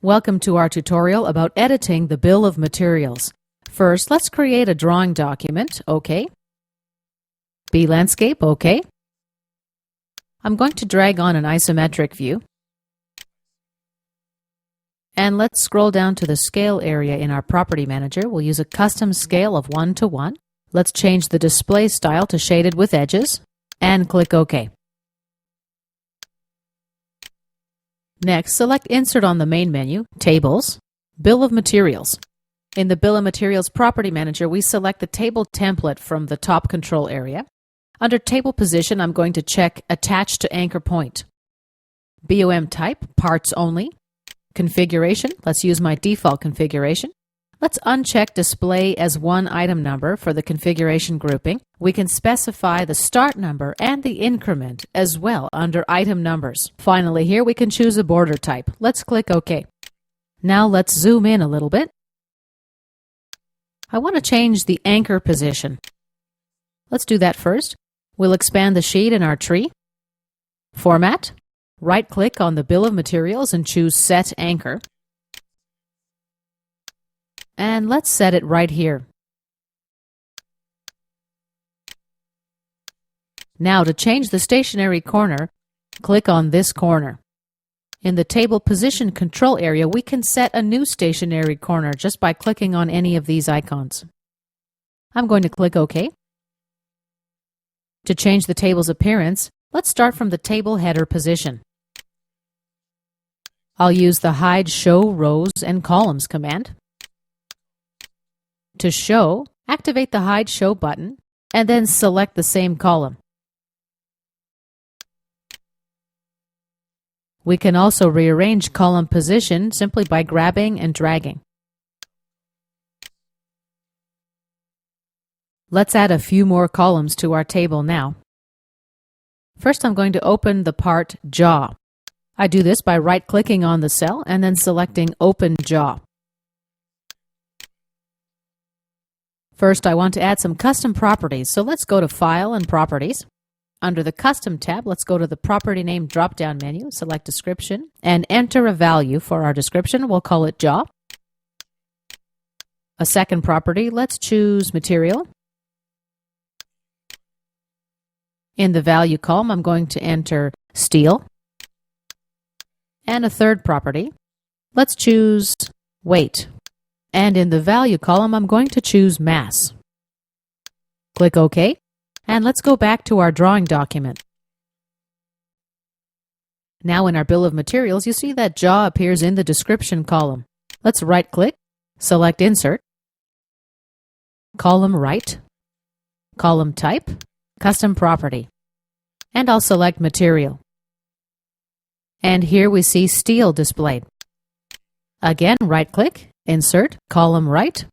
Welcome to our tutorial about editing the bill of materials. First, let's create a drawing document. OK. B landscape. OK. I'm going to drag on an isometric view. And let's scroll down to the scale area in our property manager. We'll use a custom scale of 1:1. Let's change the display style to shaded with edges and click OK. Next, select Insert on the main menu, Tables, Bill of Materials. In the Bill of Materials Property Manager, we select the table template from the top control area. Under Table Position, I'm going to check Attach to Anchor Point. BOM Type, Parts Only. Configuration, let's use my default configuration. Let's uncheck Display as one item number for the configuration grouping. We can specify the start number and the increment as well under item numbers. Finally, here we can choose a border type. Let's click OK. Now let's zoom in a little bit. I want to change the anchor position. Let's do that first. We'll expand the sheet in our tree. Format. Right-click on the Bill of Materials and choose Set Anchor. And let's set it right here. Now to change the stationary corner, click on this corner. In the Table Position control area, we can set a new stationary corner just by clicking on any of these icons. I'm going to click OK. To change the table's appearance, let's start from the table header position. I'll use the Hide Show Rows and Columns command. To show, activate the Hide Show button and then select the same column. We can also rearrange column position simply by grabbing and dragging. Let's add a few more columns to our table now. First, I'm going to open the part Jaw. I do this by right-clicking on the cell and then selecting Open Jaw. First, I want to add some custom properties, so let's go to File and Properties. Under the Custom tab, let's go to the Property Name drop-down menu, select Description, and enter a value for our description. We'll call it Jaw. A second property, let's choose Material. In the Value column, I'm going to enter Steel. And a third property, let's choose Weight. And in the Value column, I'm going to choose Mass. Click OK, and let's go back to our drawing document. Now in our Bill of Materials, you see that Jaw appears in the Description column. Let's right-click, select Insert, Column Right, Column Type, Custom Property, and I'll select Material. And here we see Steel displayed. Again, right-click, Insert, Column Right.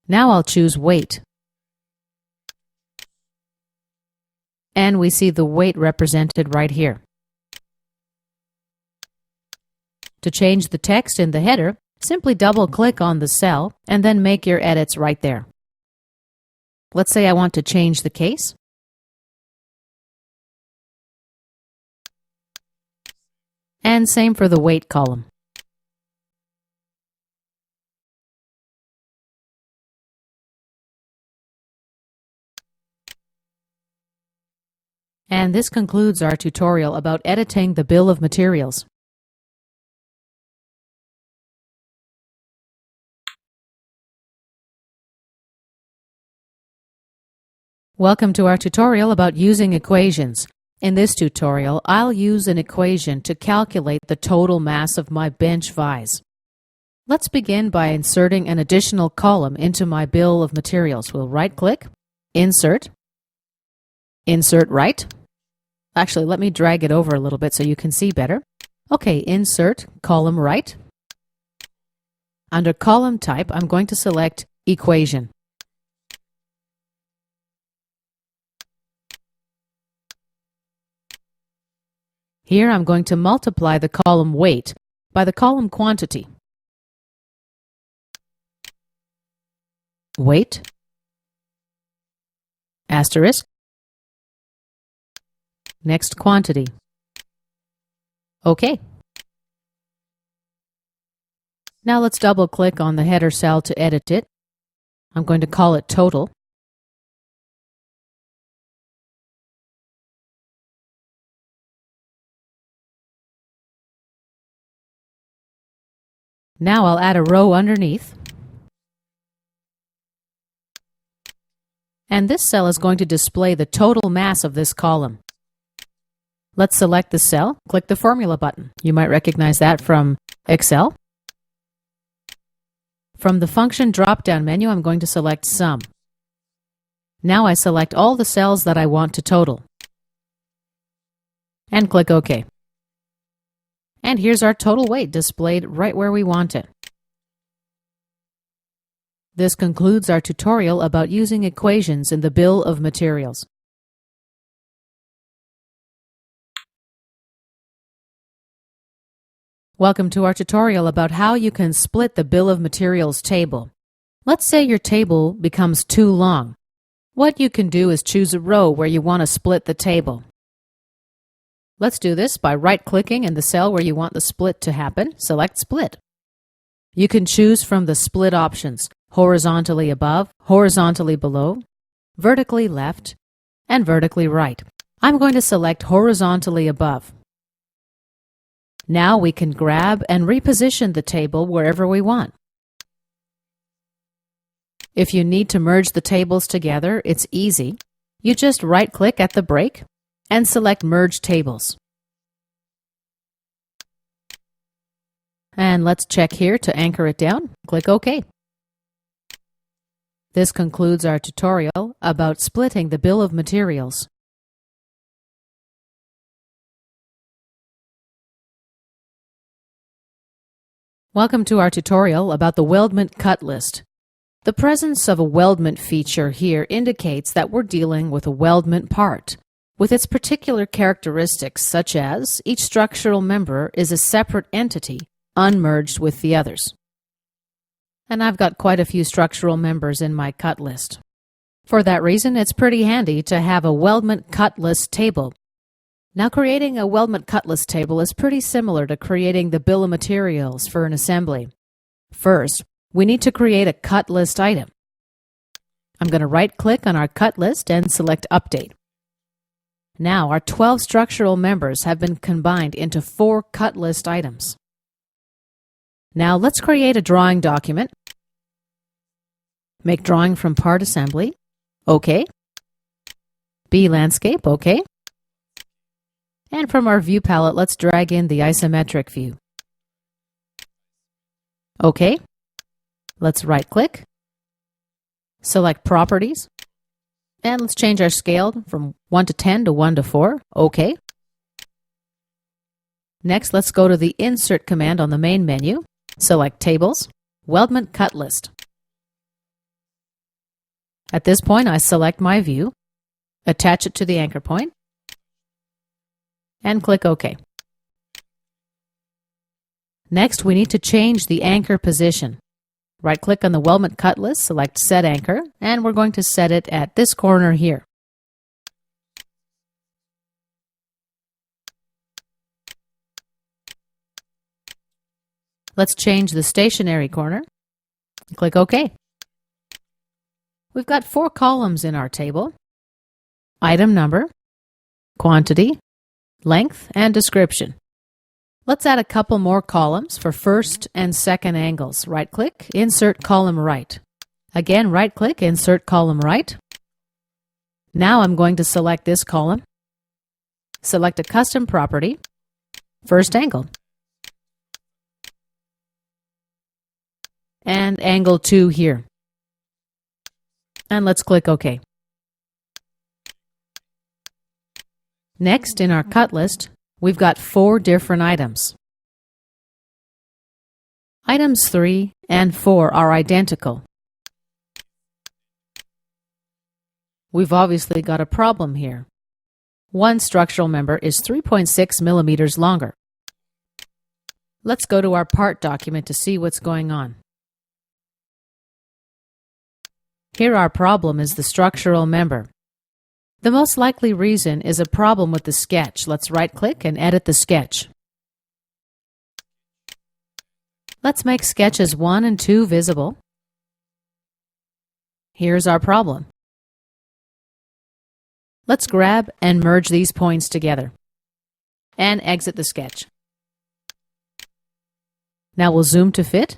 Now I'll choose Weight. And we see the weight represented right here. To change the text in the header, simply double-click on the cell and then make your edits right there. Let's say I want to change the case. And same for the Weight column. And this concludes our tutorial about editing the Bill of Materials. Welcome to our tutorial about using equations. In this tutorial, I'll use an equation to calculate the total mass of my bench vise. Let's begin by inserting an additional column into my Bill of Materials. We'll right-click, Insert, Insert Right. Actually, let me drag it over a little bit so you can see better. Okay, Insert, Column Right. Under Column Type, I'm going to select Equation. Here I'm going to multiply the column Weight by the column Quantity. Weight, asterisk, next Quantity. OK. Now let's double-click on the header cell to edit it. I'm going to call it Total. Now I'll add a row underneath. And this cell is going to display the total mass of this column. Let's select the cell, click the Formula button. You might recognize that from Excel. From the Function drop-down menu, I'm going to select Sum. Now I select all the cells that I want to total. And click OK. And here's our total weight displayed right where we want it. This concludes our tutorial about using equations in the bill of materials. Welcome to our tutorial about how you can split the bill of materials table. Let's say your table becomes too long. What you can do is choose a row where you want to split the table. Let's do this by right-clicking in the cell where you want the split to happen. Select Split. You can choose from the split options: horizontally above, horizontally below, vertically left, and vertically right. I'm going to select horizontally above. Now we can grab and reposition the table wherever we want. If you need to merge the tables together, it's easy. You just right-click at the break and select Merge Tables. And let's check here to anchor it down. Click OK. This concludes our tutorial about splitting the bill of materials. Welcome to our tutorial about the Weldment cut list. The presence of a Weldment feature here indicates that we're dealing with a Weldment part, with its particular characteristics such as each structural member is a separate entity, unmerged with the others. And I've got quite a few structural members in my cut list. For that reason, it's pretty handy to have a Weldment cut list table. Now, creating a Weldment cut list table is pretty similar to creating the bill of materials for an assembly. First, we need to create a cut list item. I'm going to right-click on our cut list and select Update. Now, our 12 structural members have been combined into 4 cut list items. Now, let's create a drawing document. Make drawing from part assembly. OK. B landscape. OK. And from our view palette, let's drag in the isometric view. OK. Let's right-click. Select Properties. And let's change our scale from 1 to 10 to 1 to 4. OK. Next, let's go to the Insert command on the main menu. Select Tables, Weldment Cut List. At this point, I select my view, attach it to the anchor point, and click OK. Next, we need to change the anchor position. Right-click on the Weldment Cut List, select Set Anchor, and we're going to set it at this corner here. Let's change the stationary corner. Click OK. We've got 4 columns in our table: item number, quantity, length, and description. Let's add a couple more columns for first and second angles. Right-click, Insert Column Right. Again, right-click, Insert Column Right. Now I'm going to select this column. Select a custom property, First Angle. And angle 2 here. And let's click OK. Next, in our cut list, we've got 4 different items. Items 3 and 4 are identical. We've obviously got a problem here. One structural member is 3.6 millimeters longer. Let's go to our part document to see what's going on. Here our problem is the structural member. The most likely reason is a problem with the sketch. Let's right-click and edit the sketch. Let's make sketches 1 and 2 visible. Here's our problem. Let's grab and merge these points together and exit the sketch. Now we'll zoom to fit.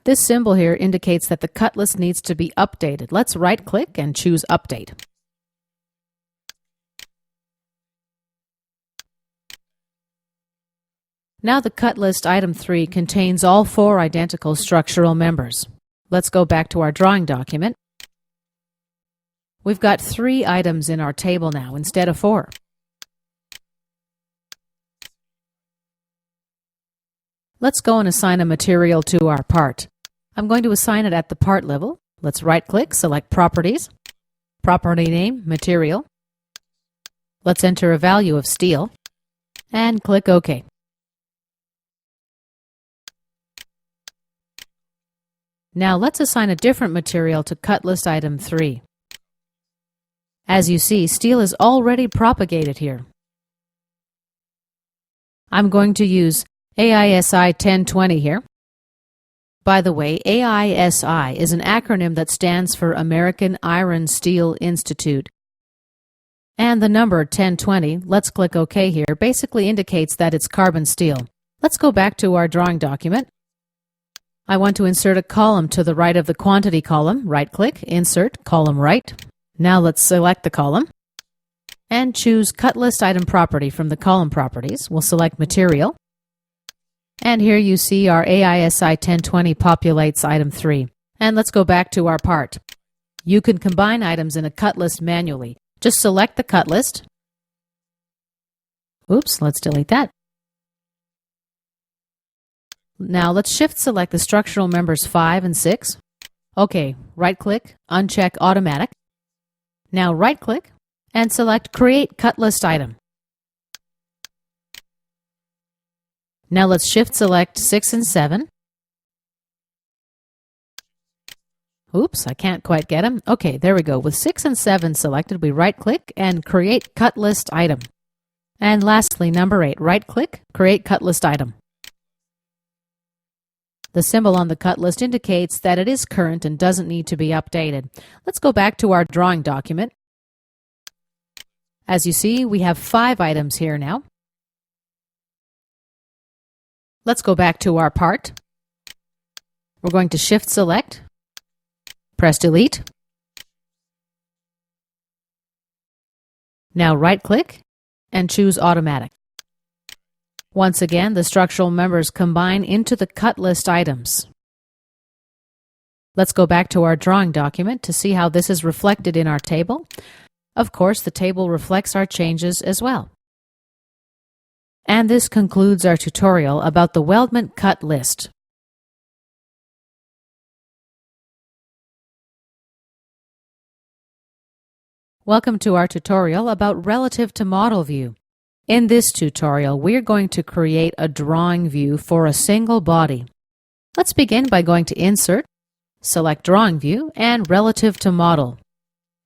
This symbol here indicates that the cut list needs to be updated. Let's right-click and choose Update. Now the cut list item 3 contains all 4 identical structural members. Let's go back to our drawing document. We've got 3 items in our table now instead of 4. Let's go and assign a material to our part. I'm going to assign it at the part level. Let's right-click, select Properties, Property Name, Material. Let's enter a value of steel and click OK. Now let's assign a different material to cut list item 3. As you see, steel is already propagated here. I'm going to use AISI 1020 here. By the way, AISI is an acronym that stands for American Iron Steel Institute. And the number 1020, let's click OK here, basically indicates that it's carbon steel. Let's go back to our drawing document. I want to insert a column to the right of the quantity column. Right-click, Insert, Column Right. Now let's select the column and choose Cut List Item Property from the column properties. We'll select Material. And here you see our AISI 1020 populates item 3. And let's go back to our part. You can combine items in a cut list manually. Just select the cut list. Oops, let's delete that. Now let's shift select the structural members 5 and 6. OK, right-click, uncheck Automatic. Now right-click and select Create Cut List Item. Now let's shift select 6 and 7. Oops, I can't quite get them. OK, there we go. With 6 and 7 selected, we right-click and Create Cut List Item. And lastly, number 8, right-click, Create Cut List Item. The symbol on the cut list indicates that it is current and doesn't need to be updated. Let's go back to our drawing document. As you see, we have 5 items here now. Let's go back to our part. We're going to shift select, press delete. Now right-click and choose Automatic. Once again, the structural members combine into the cut list items. Let's go back to our drawing document to see how this is reflected in our table. Of course, the table reflects our changes as well. And this concludes our tutorial about the Weldment cut list. Welcome to our tutorial about relative to model view. In this tutorial, we're going to create a drawing view for a single body. Let's begin by going to Insert, select Drawing View, and Relative to Model.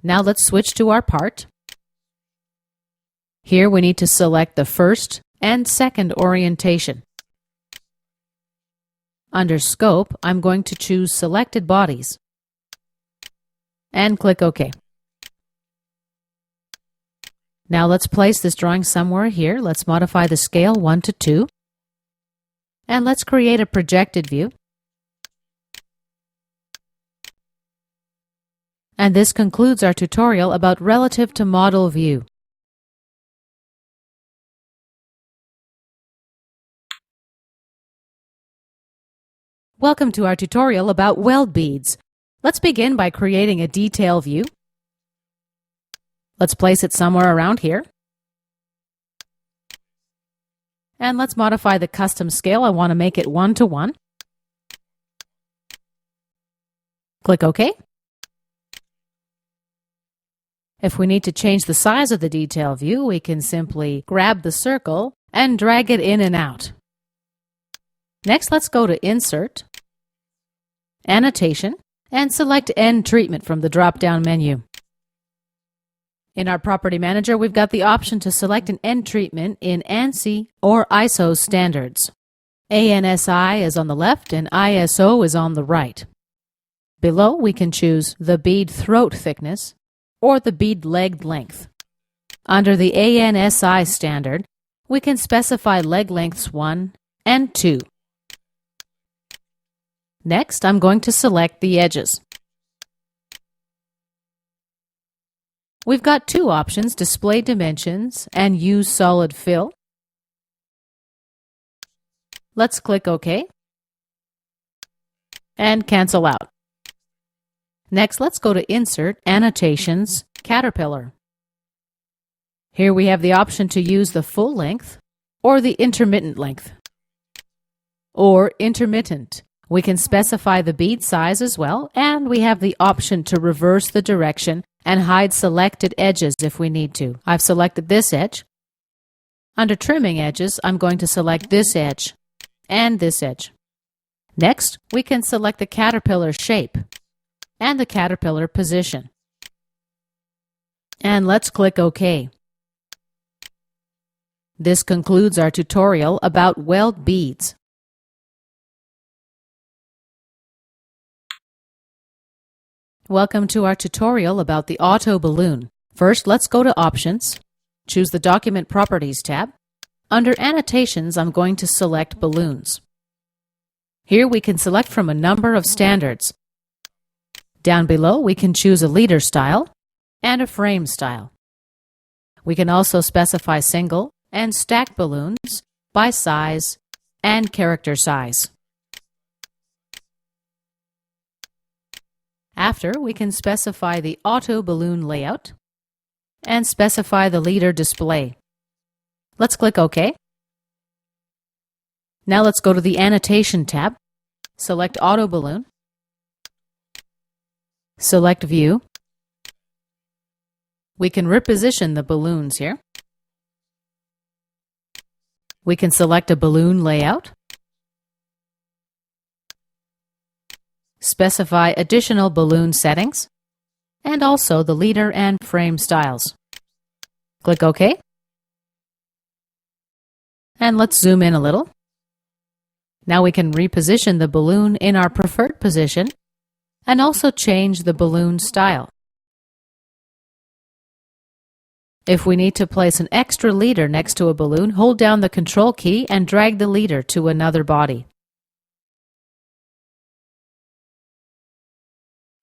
Now let's switch to our part. Here we need to select the first and second orientation. Under Scope, I'm going to choose Selected Bodies and click OK. Now let's place this drawing somewhere here. Let's modify the scale 1 to 2. And let's create a projected view. And this concludes our tutorial about relative to model view. Welcome to our tutorial about weld beads. Let's begin by creating a detail view. Let's place it somewhere around here. And let's modify the custom scale. I want to make it 1 to 1. Click OK. If we need to change the size of the detail view, we can simply grab the circle and drag it in and out. Next, let's go to Insert, Annotation, and select End Treatment from the drop-down menu. In our Property Manager, we've got the option to select an end treatment in ANSI or ISO standards. ANSI is on the left and ISO is on the right. Below, we can choose the bead throat thickness or the bead leg length. Under the ANSI standard, we can specify leg lengths 1 and 2. Next, I'm going to select the edges. We've got two options, display dimensions and use solid fill. Let's click OK and cancel out. Next, let's go to Insert, Annotations, Caterpillar. Here we have the option to use the full length or the intermittent length. Or intermittent. We can specify the bead size as well, and we have the option to reverse the direction and hide selected edges if we need to. I've selected this edge. Under Trimming Edges, I'm going to select this edge and this edge. Next, we can select the caterpillar shape and the caterpillar position. And let's click OK. This concludes our tutorial about weld beads. Welcome to our tutorial about the auto balloon. First, let's go to Options, choose the Document Properties tab. Under Annotations, I'm going to select Balloons. Here we can select from a number of standards. Down below, we can choose a leader style and a frame style. We can also specify single and stacked balloons by size and character size. After, we can specify the auto balloon layout and specify the leader display. Let's click OK. Now let's go to the Annotation tab, select Auto Balloon, select View. We can reposition the balloons here. We can select a balloon layout, specify additional balloon settings, and also the leader and frame styles. Click OK. And let's zoom in a little. Now we can reposition the balloon in our preferred position and also change the balloon style. If we need to place an extra leader next to a balloon, hold down the Control key and drag the leader to another body.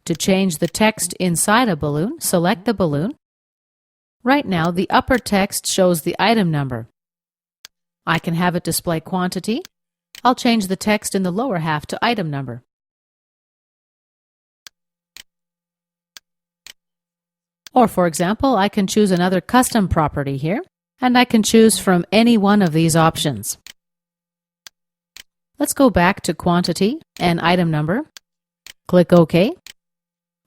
To change the text inside a balloon, select the balloon. Right now, the upper text shows the item number. I can have it display quantity. I'll change the text in the lower half to item number. Or, for example, I can choose another custom property here, and I can choose from any one of these options. Let's go back to quantity and item number. Click OK.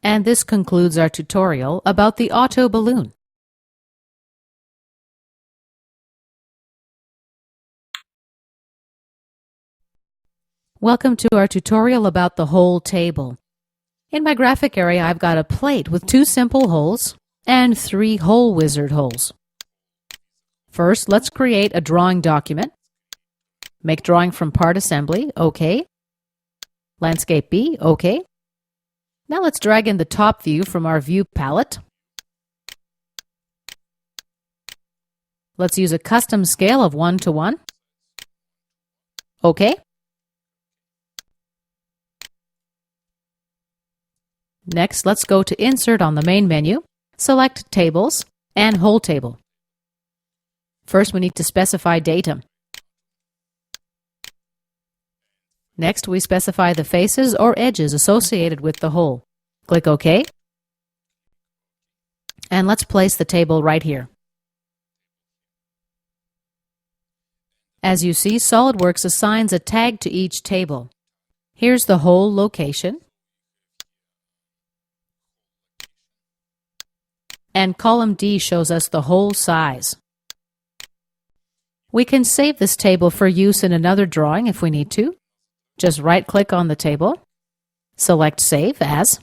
And this concludes our tutorial about the auto balloon. Welcome to our tutorial about the hole table. In my graphic area, I've got a plate with 2 simple holes and 3 hole wizard holes. First, let's create a drawing document. Make drawing from part assembly, OK. Landscape B, OK. Now let's drag in the top view from our view palette. Let's use a custom scale of 1:1. OK. Next, let's go to Insert on the main menu, select Tables and Hole Table. First, we need to specify datum. Next, we specify the faces or edges associated with the hole. Click OK. And let's place the table right here. As you see, SolidWorks assigns a tag to each table. Here's the hole location. And column D shows us the hole size. We can save this table for use in another drawing if we need to. Just right-click on the table, select Save As,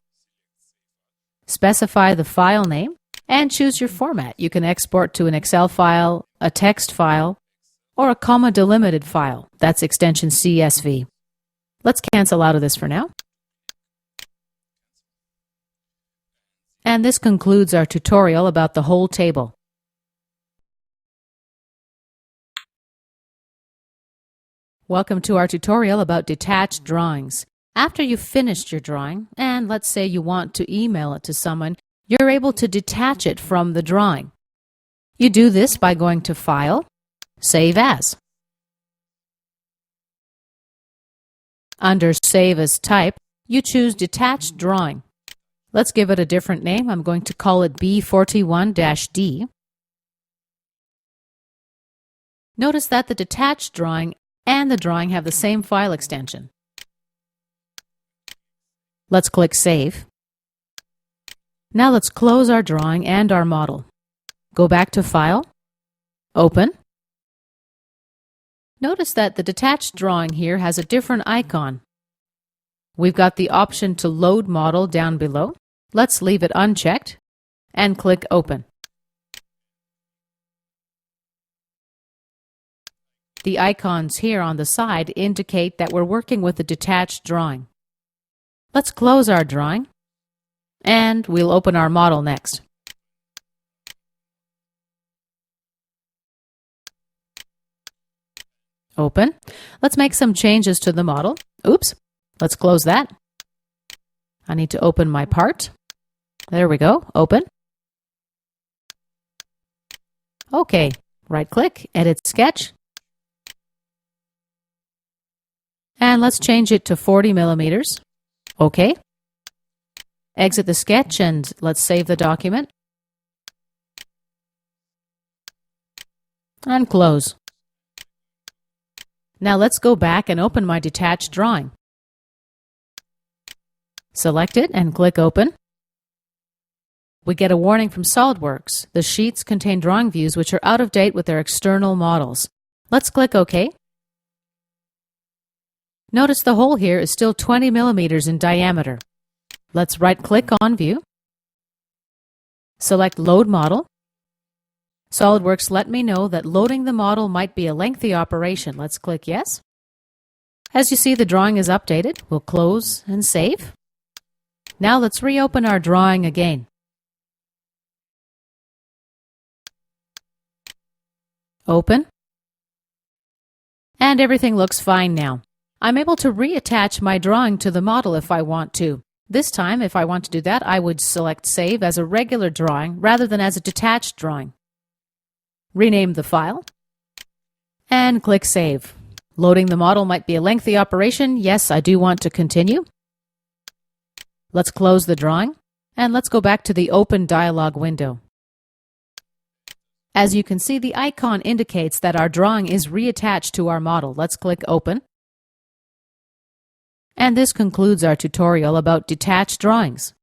specify the file name, and choose your format. You can export to an Excel file, a text file, or a comma delimited file. That's extension CSV. Let's cancel out of this for now. And this concludes our tutorial about the whole table. Welcome to our tutorial about detached drawings. After you've finished your drawing, and let's say you want to email it to someone, you're able to detach it from the drawing. You do this by going to File, Save As. Under Save As Type, you choose Detached Drawing. Let's give it a different name. I'm going to call it B41-D. Notice that the detached drawing and the drawing have the same file extension. Let's click Save. Now let's close our drawing and our model. Go back to File, Open. Notice that the detached drawing here has a different icon. We've got the option to load model down below. Let's leave it unchecked and click Open. The icons here on the side indicate that we're working with a detached drawing. Let's close our drawing and we'll open our model next. Open. Let's make some changes to the model. Oops. Let's close that. I need to open my part. There we go. Open. Okay. Right-click, Edit Sketch. And let's change it to 40 millimeters. Okay. Exit the sketch and let's save the document. And close. Now let's go back and open my detached drawing. Select it and click Open. We get a warning from SolidWorks. The sheets contain drawing views which are out of date with their external models. Let's click OK. Notice the hole here is still 20 millimeters in diameter. Let's right-click on View. Select Load Model. SolidWorks let me know that loading the model might be a lengthy operation. Let's click Yes. As you see, the drawing is updated. We'll close and save. Now let's reopen our drawing again. Open. And everything looks fine now. I'm able to reattach my drawing to the model if I want to. This time, if I want to do that, I would select Save as a regular drawing rather than as a detached drawing. Rename the file and click Save. Loading the model might be a lengthy operation. Yes, I do want to continue. Let's close the drawing and let's go back to the Open dialog window. As you can see, the icon indicates that our drawing is reattached to our model. Let's click Open. And this concludes our tutorial about detached drawings.